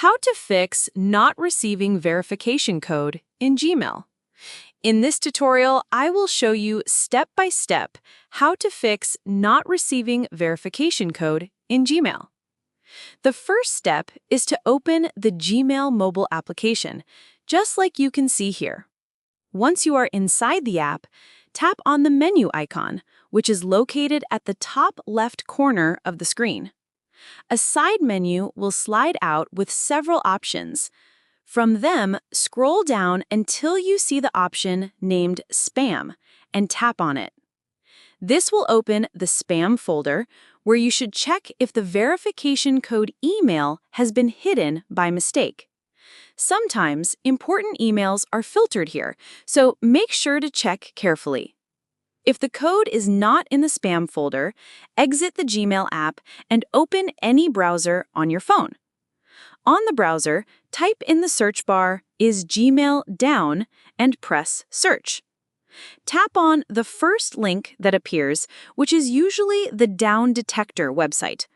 How to fix not receiving verification code in Gmail. In this tutorial, I will show you step by step how to fix not receiving verification code in Gmail. The first step is to open the Gmail mobile application, just like you can see here. Once you are inside the app, tap on the menu icon, which is located at the top left corner of the screen. A side menu will slide out with several options. From them, scroll down until you see the option named Spam and tap on it. This will open the Spam folder, where you should check if the verification code email has been hidden by mistake. Sometimes important emails are filtered here, so make sure to check carefully. If the code is not in the spam folder, exit the Gmail app and open any browser on your phone. On the browser, type in the search bar "Is Gmail down?" and press Search. Tap on the first link that appears, which is usually the Down Detector website.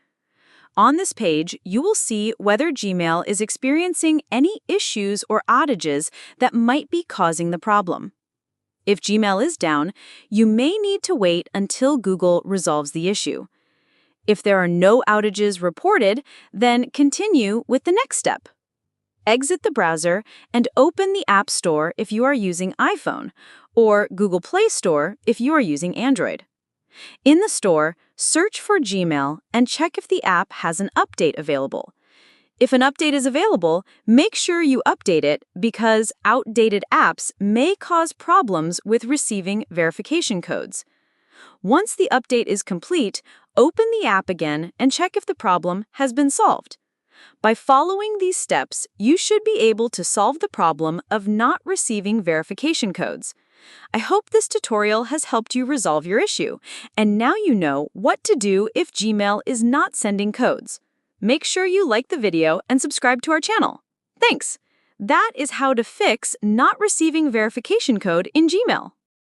On this page, you will see whether Gmail is experiencing any issues or outages that might be causing the problem. If Gmail is down, you may need to wait until Google resolves the issue. If there are no outages reported, then continue with the next step. Exit the browser and open the App Store if you are using iPhone, or Google Play Store if you are using Android. In the store, search for Gmail and check if the app has an update available. If an update is available, make sure you update it because outdated apps may cause problems with receiving verification codes. Once the update is complete, open the app again and check if the problem has been solved. By following these steps, you should be able to solve the problem of not receiving verification codes. I hope this tutorial has helped you resolve your issue, and now you know what to do if Gmail is not sending codes. Make sure you like the video and subscribe to our channel. Thanks! That is how to fix not receiving verification code in Gmail.